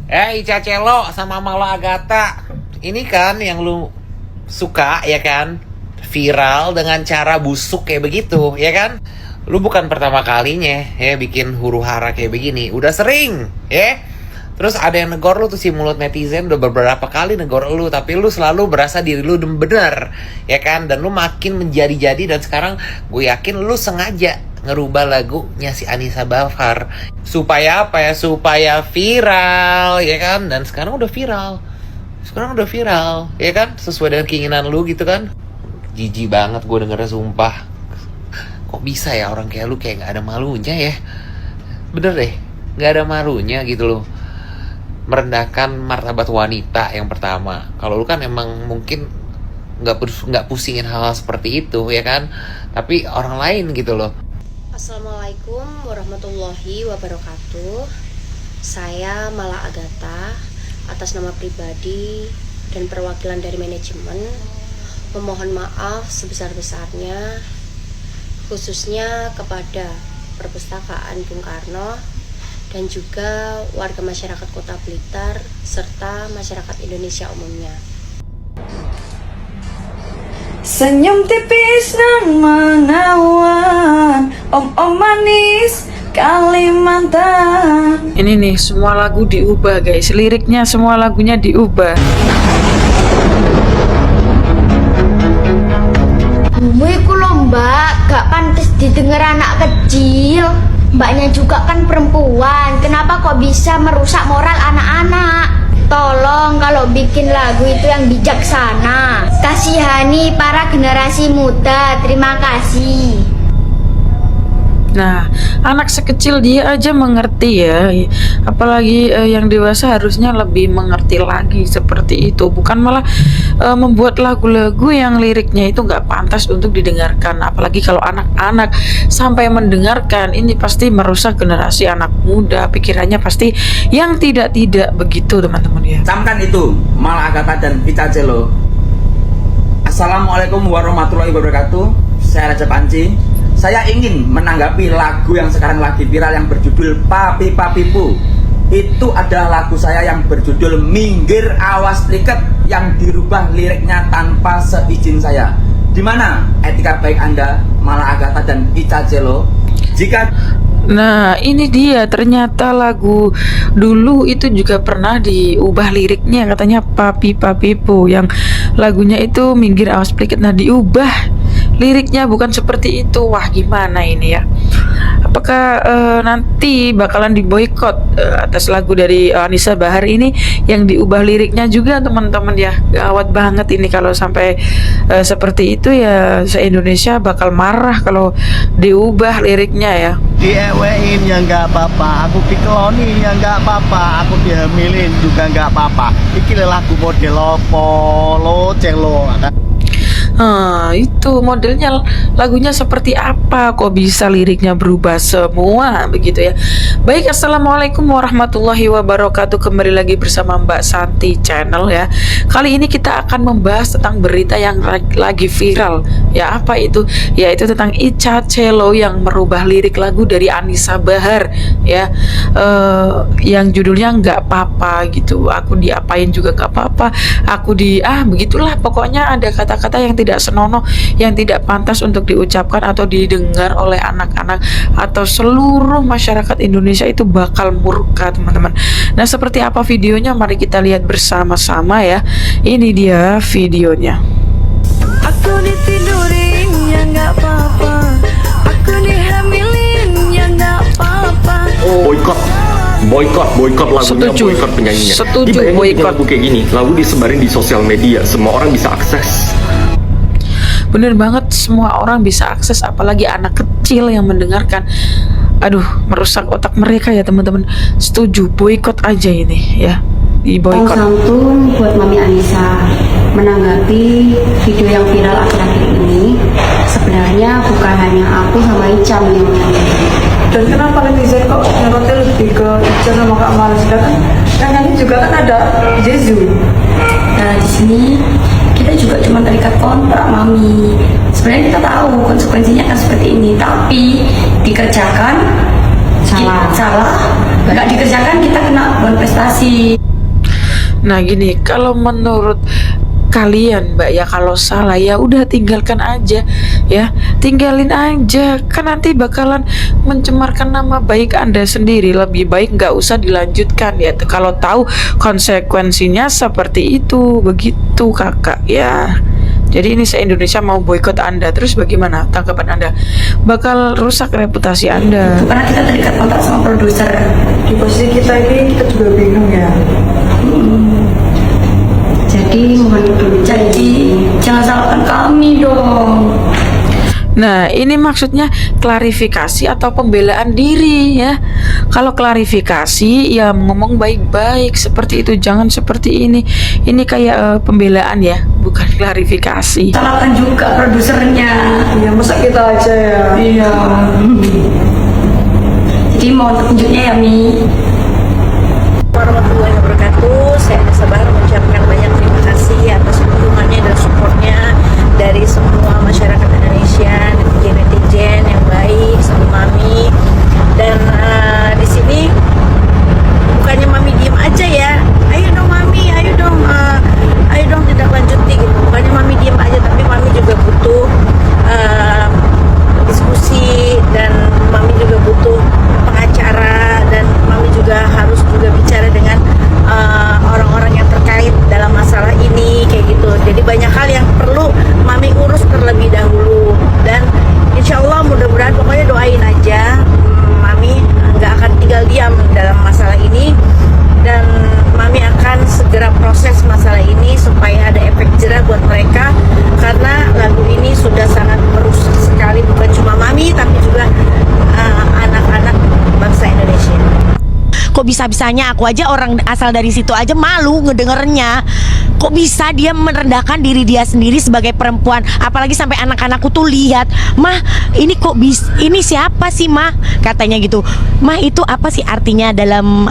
Ica Celo sama Mala Agatha. Ini kan yang lu suka ya kan? Viral dengan cara busuk kayak begitu ya kan? Lu bukan pertama kalinya ya bikin huru hara kayak begini. Udah sering ya. Terus ada yang negor lu tuh, si mulut netizen udah beberapa kali negor lu, tapi lu selalu berasa diri lu bener ya kan? Dan lu makin menjadi-jadi, dan sekarang gue yakin lu sengaja ngerubah lagunya si Anissa Bahar supaya apa ya, supaya viral ya kan. Dan sekarang udah viral ya kan, sesuai dengan keinginan lu gitu kan. Jijik banget gue dengernya, sumpah. Kok bisa ya orang kayak lu kayak gak ada malunya ya. Bener deh, gak ada malunya gitu loh, merendahkan martabat wanita yang pertama. Kalau lu kan emang mungkin nggak pusingin hal-hal seperti itu ya kan, tapi orang lain gitu loh. Assalamualaikum warahmatullahi wabarakatuh. Saya Mala Agatha atas nama pribadi dan perwakilan dari manajemen memohon maaf sebesar-besarnya, khususnya kepada Perpustakaan Bung Karno dan juga warga masyarakat Kota Blitar serta masyarakat Indonesia umumnya. Senyum tipis nan menawan, om-om manis Kalimantan. Ini nih, semua lagu diubah guys, liriknya semua lagunya diubah. Gue iku lho mbak, gak pantas didengar anak kecil. Mbaknya juga kan perempuan, kenapa kok bisa merusak moral anak-anak? Tolong kalau bikin lagu itu yang bijaksana, kasihani para generasi muda. Terima kasih. Nah, anak sekecil dia aja mengerti ya, apalagi yang dewasa harusnya lebih mengerti lagi seperti itu, bukan malah membuat lagu-lagu yang liriknya itu nggak pantas untuk didengarkan. Apalagi kalau anak-anak sampai mendengarkan, ini pasti merusak generasi anak muda, pikirannya pasti yang tidak-tidak begitu teman-teman ya. Camkan itu Mala Agatha dan Ica Celo. Assalamualaikum warahmatullahi wabarakatuh. Saya Raja Panci. Saya ingin menanggapi lagu yang sekarang lagi viral yang berjudul Papi Papipu. Itu adalah lagu saya yang berjudul Minggir Awas Liket, yang dirubah liriknya tanpa seizin saya. Di mana etika baik Anda, Mala Agatha dan Ica Celo? Nah, ini dia, ternyata lagu dulu itu juga pernah diubah liriknya, katanya Papi Papipu, yang lagunya itu Minggir Awas Liket. Nah, diubah liriknya bukan seperti itu. Wah, gimana ini ya? Apakah nanti bakalan diboykot atas lagu dari Anissa Bahar ini yang diubah liriknya juga teman-teman ya? Gawat banget ini kalau sampai seperti itu ya. Se-Indonesia bakal marah kalau diubah liriknya ya. Diewein ya nggak apa-apa, aku dikeloni ya nggak apa-apa, aku dihamilin juga nggak apa-apa. Iki lagu model apa lo Celo? Itu modelnya, lagunya seperti apa kok bisa liriknya berubah semua begitu ya. Baik, assalamualaikum warahmatullahi wabarakatuh. Kembali lagi bersama Mbak Santi Channel ya. Kali ini kita akan membahas tentang berita yang lagi viral ya. Apa itu? Yaitu tentang Ica Celo yang merubah lirik lagu dari Anissa Bahar ya, yang judulnya nggak apa-apa gitu. Aku diapain juga nggak apa-apa, aku begitulah pokoknya. Ada kata-kata yang tidak senonoh, yang tidak pantas untuk diucapkan atau didengar oleh anak-anak atau seluruh masyarakat Indonesia, itu bakal murka teman-teman. Nah, seperti apa videonya? Mari kita lihat bersama-sama ya. Ini dia videonya. Aku ditidurin ya nggak apa-apa, aku dihamilin ya nggak apa-apa. Boykot lagunya, Setuju. boykot penyanyinya. Setuju, Dibayangin bikin boykot. lagu kayak gini, lagu disebarin di sosial media, semua orang bisa akses. Bener banget, semua orang bisa akses, apalagi anak kecil yang mendengarkan. Aduh, merusak otak mereka ya teman-teman. Setuju, boykot aja ini ya, di boykot. Santun buat Mami Anissa menanggapi video yang viral akhir-akhir ini. Sebenarnya bukan hanya aku sama Ica yang menanggapi. Dan kenapa netizen kok nyorotnya lebih ke Ica sama Kak Mala? Sedangkan yang nyanyi juga kan ada Jezu. Nah, di sini kita juga cuma terikat kontrak Mami. Sebenarnya kita tahu konsekuensinya akan seperti ini, tapi dikerjakan salah nggak dikerjakan kita kena prestasi. Nah gini, kalau menurut kalian Mbak ya, kalau salah ya udah tinggalkan aja ya, tinggalin aja, kan nanti bakalan mencemarkan nama baik Anda sendiri. Lebih baik nggak usah dilanjutkan ya, kalau tahu konsekuensinya seperti itu. Begitu kakak ya. Jadi ini se-Indonesia mau boikot Anda, terus bagaimana tanggapan Anda? Bakal rusak reputasi Anda. Karena kita terikat kontrak sama produser. Di posisi kita ini kita juga bingung ya. Jadi mohon jangan salahkan kami dong. Nah ini maksudnya klarifikasi atau pembelaan diri ya. Kalau klarifikasi ya ngomong baik-baik seperti itu, jangan seperti ini. Ini kayak pembelaan ya, bukan klarifikasi. Salahkan juga produsernya. Iya, masa kita aja ya. Iya. Jadi mohon petunjuknya ya Mi. Warahmatullahi wabarakatuh. Saya Anissa Bahar mengucapkan banyak terima kasih atas dukungannya dan supportnya dari semua masyarakat Indonesia, netizen yang baik sama Mami. Dan di sini bukannya Mami diem aja ya, ayo dong Mami, ayo dong tidak lanjuti gitu. Bukannya Mami diem aja, tapi Mami juga butuh diskusi, dan Mami juga butuh pengacara, dan Mami juga harus juga bicara dengan orang-orang yang terkait dalam masalah ini kayak gitu. Jadi banyak hal yang perlu Mami urus terlebih dahulu, dan insya Allah mudah-mudahan pokoknya doain aja Mami nggak akan tinggal diam dalam masalah ini, dan Mami akan segera proses masalah ini supaya ada efek jerah buat mereka, karena lagu ini sudah sangat merusak sekali bukan cuma Mami tapi juga anak-anak bangsa Indonesia. Kok bisa-bisanya aku aja orang asal dari situ aja malu ngedengernya. Kok bisa dia merendahkan diri dia sendiri sebagai perempuan, apalagi sampai anak-anakku tuh lihat, "Mah, ini kok ini siapa sih, Mah?" katanya gitu. "Mah, itu apa sih artinya dalam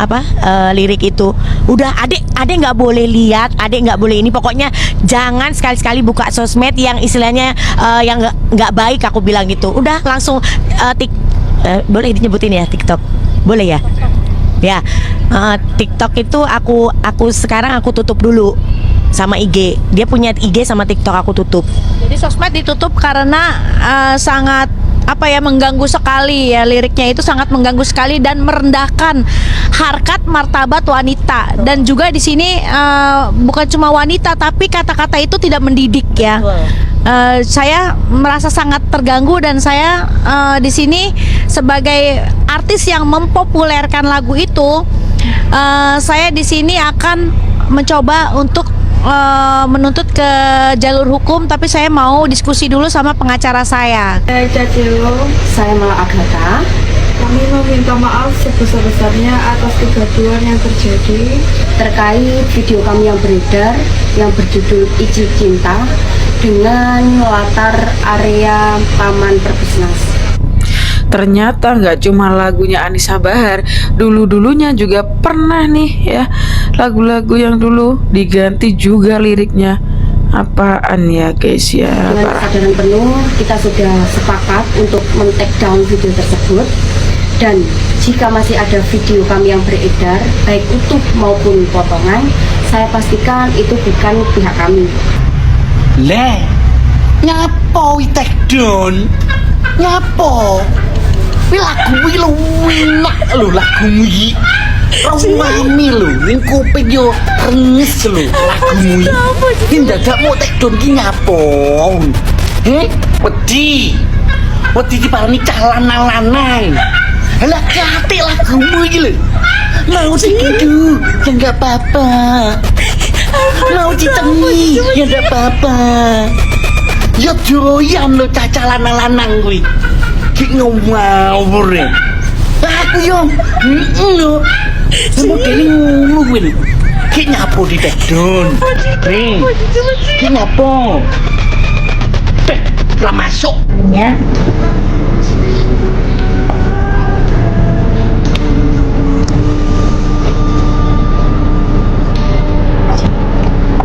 lirik itu?" Udah, adek nggak boleh lihat, adek nggak boleh ini, pokoknya jangan sekali-sekali buka sosmed yang istilahnya yang nggak baik, aku bilang gitu. Udah langsung boleh dinyebutin ya TikTok, boleh ya? Ya, TikTok itu aku sekarang aku tutup dulu sama IG. Dia punya IG sama TikTok aku tutup. Jadi sosmed ditutup karena sangat mengganggu sekali ya, liriknya itu sangat mengganggu sekali dan merendahkan harkat martabat wanita. Dan juga di sini bukan cuma wanita tapi kata-kata itu tidak mendidik ya. Saya merasa sangat terganggu, dan saya di sini sebagai artis yang mempopulerkan lagu itu, saya di sini akan mencoba untuk menuntut ke jalur hukum, tapi saya mau diskusi dulu sama pengacara saya. Saya Mala Agatha. Kami meminta maaf sebesar-besarnya atas kegaduhan yang terjadi Terkait video kami yang beredar yang berjudul Iji Cinta dengan latar area Taman Perbisnas. Ternyata nggak cuma lagunya Anissa Bahar, dulunya juga pernah nih ya, lagu-lagu yang dulu diganti juga liriknya. Apaan ya guys ya. Dengan kesadaran penuh kita sudah sepakat untuk men-take down video tersebut, dan jika masih ada video kami yang beredar baik utuh maupun potongan, saya pastikan itu bukan pihak kami. Le, ngapo wi take down? Ngapo? Wi lagu wi lu enak lho, lagu wi. Rawani lho, ning kuping yo renges lho lagumu. Ki dadak mau take down ki ngapo? Wedi diparani cah lanang-lanang. Lah kate lagumu iki lho. Mau segitu, ya enggak apa-apa. Mau ditengi, ya enggak apa-apa. Ya doyan lho cah lanang-lanang kuwi. Ki ngawur ya. Aku yo lho. Modele ngono kuwi lho. Ki nyapo di take down. Ki nyapo? Lah masuk ya.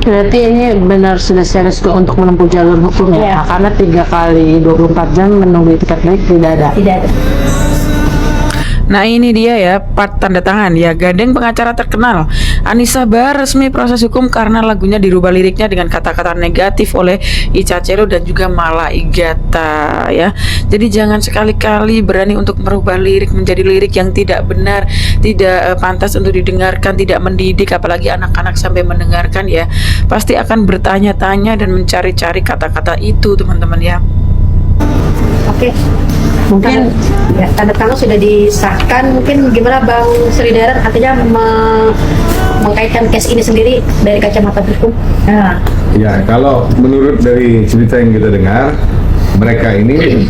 Berarti ini benar sudah serius untuk menempuh jalur hukum ya? Karena 3 kali 24 jam menunggu tiket naik tidak ada. Nah ini dia ya part tanda tangan ya, gandeng pengacara terkenal Anissa Bahar resmi proses hukum karena lagunya dirubah liriknya dengan kata-kata negatif oleh Ica Celo dan juga Mala Igata ya. Jadi jangan sekali-kali berani untuk merubah lirik menjadi lirik yang tidak benar, tidak pantas untuk didengarkan, tidak mendidik, apalagi anak-anak sampai mendengarkan ya pasti akan bertanya-tanya dan mencari-cari kata-kata itu teman-teman ya. Oke, mungkin ya, tanda tangan sudah disahkan. Mungkin gimana Bang Sridharan, artinya mengkaitkan case ini sendiri dari kacamata hukum? Nah. Ya, kalau menurut dari cerita yang kita dengar, mereka ini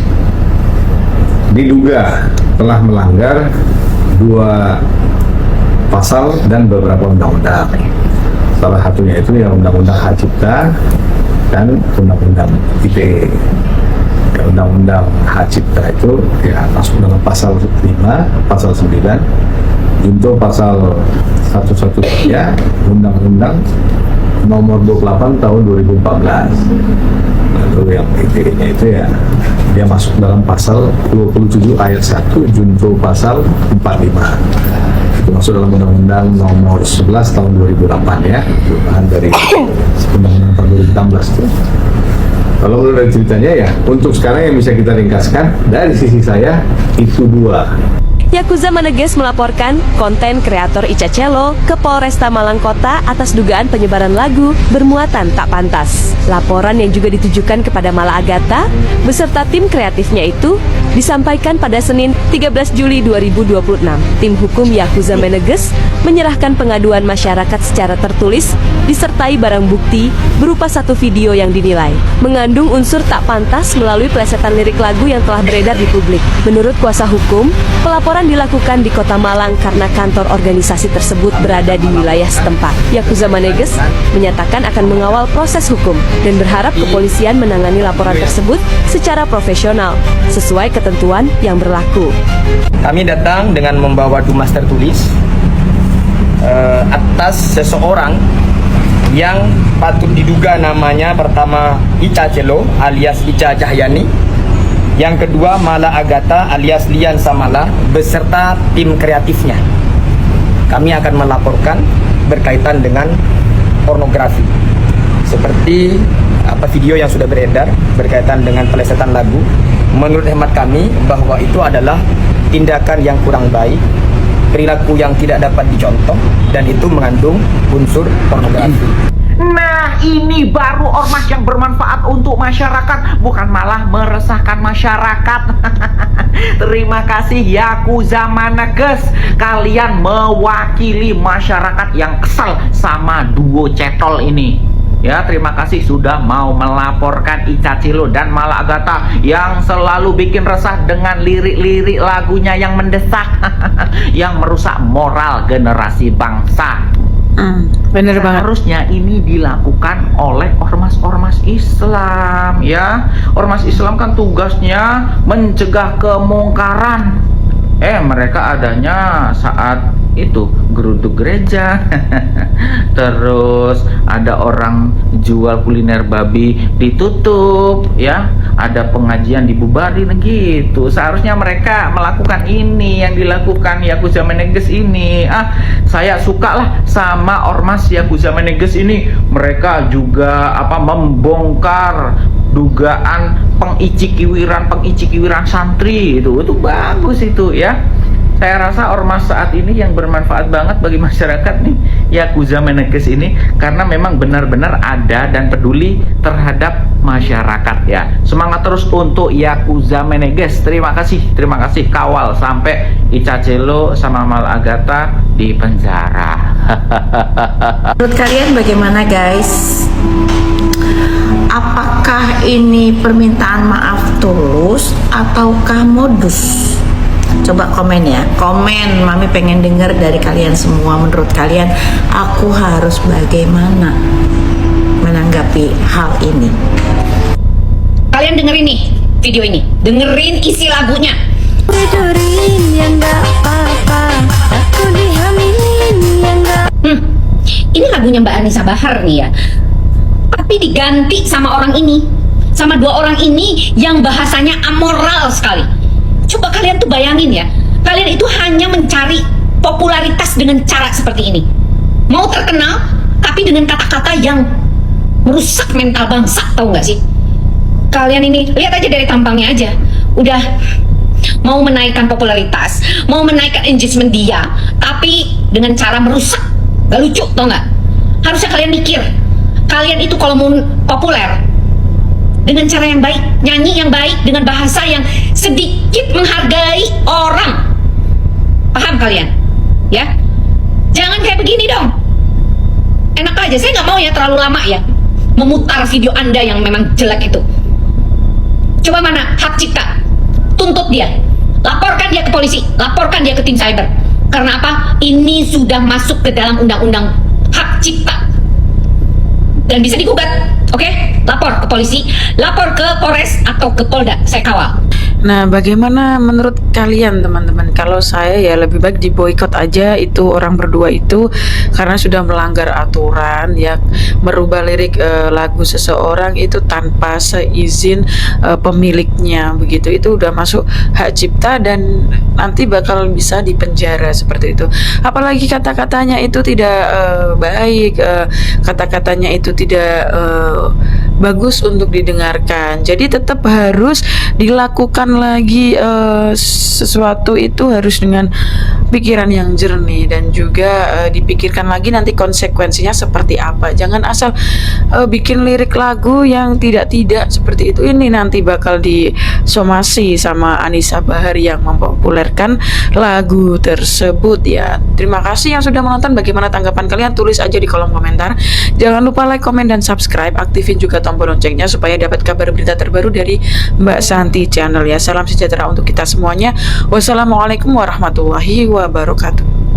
diduga telah melanggar 2 pasal dan beberapa undang-undang. Salah satunya itu yang Undang-Undang Hak Cipta dan Undang-Undang ITE. Undang-Undang Hak Cipta itu ya masuk dalam pasal 5, pasal 9, junto pasal 113 Undang-Undang nomor 28 tahun 2014. Lalu yang ITE-nya itu ya dia masuk dalam pasal 27 ayat 1 junto pasal 45. Itu masuk dalam Undang-Undang nomor 11 tahun 2008 ya, perubahan dari Undang-Undang tahun 2016 itu. Kalau menurut dari ceritanya ya, untuk sekarang yang bisa kita ringkaskan dari sisi saya itu 2. Yakuza Meneges melaporkan konten kreator Ica Celo ke Polresta Malang Kota atas dugaan penyebaran lagu bermuatan tak pantas. Laporan yang juga ditujukan kepada Mala Agata beserta tim kreatifnya itu disampaikan pada Senin 13 Juli 2026. Tim hukum Yakuza Meneges menyerahkan pengaduan masyarakat secara tertulis disertai barang bukti berupa 1 video yang dinilai mengandung unsur tak pantas melalui plesetan lirik lagu yang telah beredar di publik. Menurut kuasa hukum, pelaporan dilakukan di Kota Malang karena kantor organisasi tersebut berada di wilayah setempat. Yakuza Meneges menyatakan akan mengawal proses hukum dan berharap kepolisian menangani laporan tersebut secara profesional sesuai ketentuan yang berlaku. Kami datang dengan membawa dumas tertulis atas seseorang yang patut diduga namanya pertama Ica Celo alias Ica Cahyani, yang kedua Mala Agata alias Lian Samala beserta tim kreatifnya. Kami akan melaporkan berkaitan dengan pornografi seperti video yang sudah beredar berkaitan dengan pelesetan lagu. Menurut hemat kami bahwa itu adalah tindakan yang kurang baik, perilaku yang tidak dapat dicontoh, dan itu mengandung unsur pornografi. Nah, ini baru ormas yang bermanfaat untuk masyarakat, bukan malah meresahkan masyarakat. Terima kasih Yakuza Meneges, kalian mewakili masyarakat yang kesal sama duo cetol ini. Ya, terima kasih sudah mau melaporkan Ica Celo dan Mala Agata yang selalu bikin resah dengan lirik-lirik lagunya yang mendesak, yang merusak moral generasi bangsa. Bener banget. Harusnya ini dilakukan oleh ormas-ormas Islam ya. Ormas Islam kan tugasnya mencegah kemungkaran. Mereka adanya saat itu geruduk gereja. Terus ada orang jual kuliner babi ditutup ya, ada pengajian dibubarin gitu. Seharusnya mereka melakukan ini yang dilakukan Yakuza Meneges ini. Saya suka lah sama ormas Yakuza Meneges ini. Mereka juga membongkar dugaan pengicikiwiran santri itu bagus itu ya. Saya rasa ormas saat ini yang bermanfaat banget bagi masyarakat nih, Yakuza Meneges ini, karena memang benar-benar ada dan peduli terhadap masyarakat ya. Semangat terus untuk Yakuza Meneges. Terima kasih kawal sampai Ica Celo sama Mala Agata di penjara. Menurut kalian bagaimana guys? Apakah ini permintaan maaf tulus ataukah modus? Coba komen ya, komen. Mami pengen dengar dari kalian semua. Menurut kalian aku harus bagaimana menanggapi hal ini? Kalian dengerin nih video ini, dengerin isi lagunya. Ini lagunya Mbak Anissa Bahar nih ya, tapi diganti sama orang ini, sama 2 orang ini yang bahasanya amoral sekali. Coba kalian tuh bayangin ya, Kalian itu hanya mencari popularitas dengan cara seperti ini. Mau terkenal, tapi dengan kata-kata yang merusak mental bangsa, tahu nggak sih? Kalian ini, lihat aja dari tampangnya aja. Udah mau menaikkan popularitas, mau menaikkan engagement dia, tapi dengan cara merusak. Gak lucu, tau nggak? Harusnya kalian mikir, kalian itu kalau mau populer, dengan cara yang baik, nyanyi yang baik, dengan bahasa yang sedikit menghargai orang. Paham kalian? Ya? Jangan kayak begini dong. Enak aja, saya nggak mau ya terlalu lama ya memutar video Anda yang memang jelek itu. Coba mana hak cipta? Tuntut dia. Laporkan dia ke polisi, laporkan dia ke tim cyber. Karena apa? Ini sudah masuk ke dalam undang-undang hak cipta. Dan bisa digugat, oke? Lapor ke polisi, lapor ke Polres atau ke Polda, saya kawal. Nah, bagaimana menurut kalian teman-teman? Kalau saya ya lebih baik diboikot aja itu orang berdua itu, karena sudah melanggar aturan ya, merubah lirik lagu seseorang itu tanpa seizin pemiliknya begitu. Itu udah masuk hak cipta dan nanti bakal bisa dipenjara seperti itu. Apalagi kata-katanya itu tidak baik, kata-katanya itu tidak bagus untuk didengarkan. Jadi tetap harus dilakukan lagi sesuatu itu harus dengan pikiran yang jernih dan juga dipikirkan lagi nanti konsekuensinya seperti apa. Jangan asal bikin lirik lagu yang tidak-tidak seperti itu. Ini nanti bakal disomasi sama Anissa Bahar yang mempopulerkan lagu tersebut ya. Terima kasih yang sudah menonton. Bagaimana tanggapan kalian? Tulis aja di kolom komentar. Jangan lupa like, komen, dan subscribe. Aktifin juga tombol loncengnya supaya dapat kabar berita terbaru dari Mbak Santi Channel ya. Salam sejahtera untuk kita semuanya. Wassalamualaikum warahmatullahi wabarakatuh.